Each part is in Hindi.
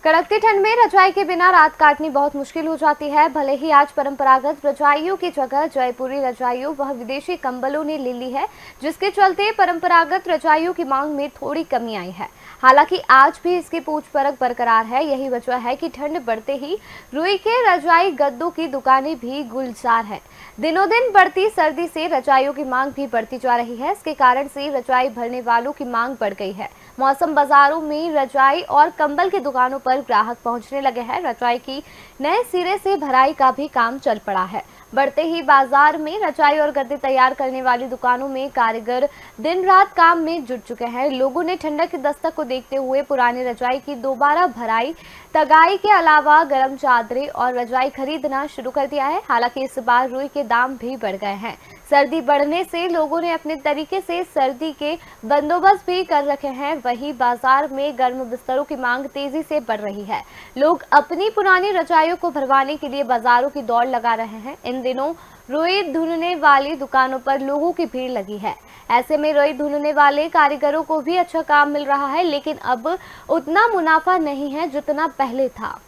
कड़कती ठंड में रजाई के बिना रात काटनी बहुत मुश्किल हो जाती है। भले ही आज परंपरागत रजाइयों की जगह जयपुरी रजाइयों व विदेशी कंबलों ने ले ली है, जिसके चलते परंपरागत रजाइयों की मांग में थोड़ी कमी आई है। हालांकि आज भी इसकी पूछ परख बरकरार है। यही वजह है कि ठंड बढ़ते ही रुई के रजाई गद्दों की दुकानें भी गुलजार है। दिनों दिन बढ़ती सर्दी से रजाइयों की मांग भी बढ़ती जा रही है। इसके कारण से रजाई भरने वालों की मांग बढ़ गई है। मौसम बाजारों में रजाई और कंबल की दुकानों पर ग्राहक पहुंचने लगे हैं। रजाई की नए सिरे से भराई का भी काम चल पड़ा है। बढ़ते ही बाजार में रजाई और गद्दे तैयार करने वाली दुकानों में कारीगर दिन रात काम में जुट चुके हैं। लोगों ने ठंडक की दस्तक को देखते हुए पुरानी रजाई की दोबारा भराई, तगाई के अलावा गर्म चादरें और रजाई खरीदना शुरू कर दिया है। हालांकि इस बार रुई के दाम भी बढ़ गए हैं। सर्दी बढ़ने से लोगों ने अपने तरीके से सर्दी के बंदोबस्त भी कर रखे हैं। वहीं बाजार में गर्म बिस्तरों की मांग तेजी से बढ़ रही है। लोग अपनी पुरानी रजाइयों को भरवाने के लिए बाजारों की दौड़ लगा रहे हैं। इन दिनों रुई धुनने वाली दुकानों पर लोगों की भीड़ लगी है। ऐसे में रुई धुनने वाले कारीगरों को भी अच्छा काम मिल रहा है, लेकिन अब उतना मुनाफा नहीं है जितना पहले था।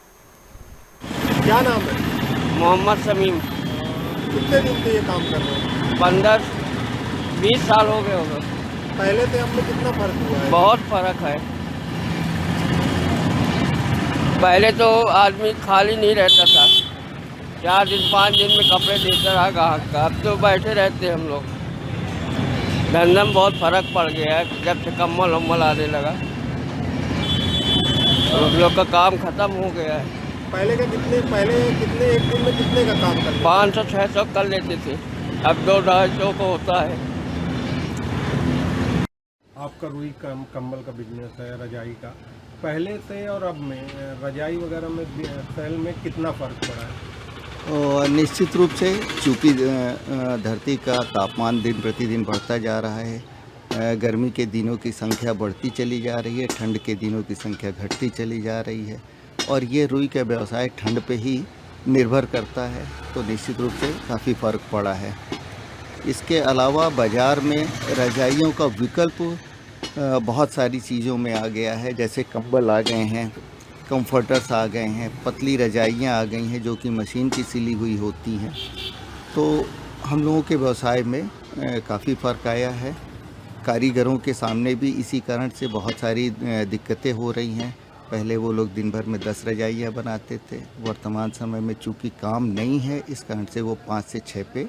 क्या नाम है? मोहम्मद शमीम। कितने दिन से ये काम कर रहे हैं? 15-20 साल हो गए होंगे। पहले से अब में कितना फर्क हुआ है? बहुत फर्क है। पहले तो आदमी खाली नहीं रहता था, 4 दिन 5 दिन में कपड़े देता रहा ग्राहक का। अब तो बैठे रहते हम लोग। धंधे में बहुत फर्क पड़ गया है जब से कम्बल वम्बल आने लगा। हम लोग का काम खत्म हो गया है। पहले एक दिन में कितने का काम करते? 500-600 कर लेते थे, अब 200-250 को होता है। आपका रुई कंबल का बिजनेस है, रजाई का। पहले से और अब में रजाई वगैरह में सेल में कितना फर्क पड़ा है? और निश्चित रूप से चूँकि धरती का तापमान दिन प्रतिदिन बढ़ता जा रहा है, गर्मी के दिनों की संख्या बढ़ती चली जा रही है, ठंड के दिनों की संख्या घटती चली जा रही है, और ये रुई का व्यवसाय ठंड पे ही निर्भर करता है, तो निश्चित रूप से काफ़ी फ़र्क पड़ा है। इसके अलावा बाज़ार में रजाइयों का विकल्प बहुत सारी चीज़ों में आ गया है। जैसे कंबल आ गए हैं, कंफर्टर्स आ गए हैं, पतली रजाइयाँ आ गई हैं जो कि मशीन की सिली हुई होती हैं। तो हम लोगों के व्यवसाय में काफ़ी फ़र्क आया है। कारीगरों के सामने भी इसी कारण से बहुत सारी दिक्कतें हो रही हैं। पहले वो लोग दिन भर में 10 रजाइयाँ बनाते थे। वर्तमान समय में चूँकि काम नहीं है, इस कारण से वो 5 से 6 पे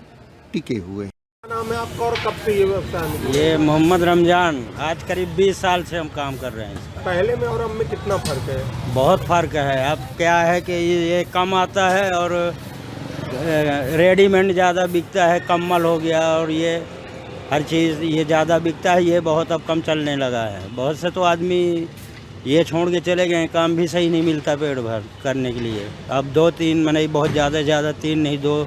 टिके हुए हैं। क्या नाम है आपका और कब से ये व्यवसाय में? ये मोहम्मद रमजान। आज करीब 20 साल से हम काम कर रहे हैं। पहले में और अब में कितना फर्क है? बहुत फ़र्क है। अब क्या है कि ये कम आता है और रेडीमेड ज़्यादा बिकता है। कम्बल हो गया और ये हर चीज़ ये ज़्यादा बिकता है। ये बहुत अब कम चलने लगा है। बहुत से तो आदमी ये छोड़ के चले गए। काम भी सही नहीं मिलता पेट भर करने के लिए। अब 2-3 महीने बहुत ज़्यादा 3 नहीं 2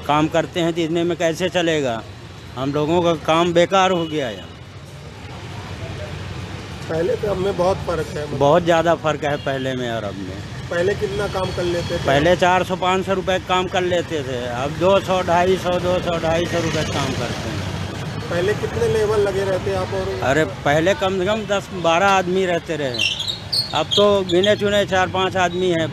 काम करते हैं तो इतने में कैसे चलेगा? हम लोगों का काम बेकार हो गया है। पहले तो अब में बहुत फर्क है। बहुत ज़्यादा फ़र्क है पहले में और अब में। पहले कितना काम कर लेते थे? पहले 400-500 रुपये काम कर लेते थे। अब 200-250 रुपये काम करते हैं। पहले कितने लेबर लगे रहते आप? और अरे पहले कम से कम 10-12 आदमी रहते रहे। अब तो गिने चुने 4-5 आदमी हैं बस।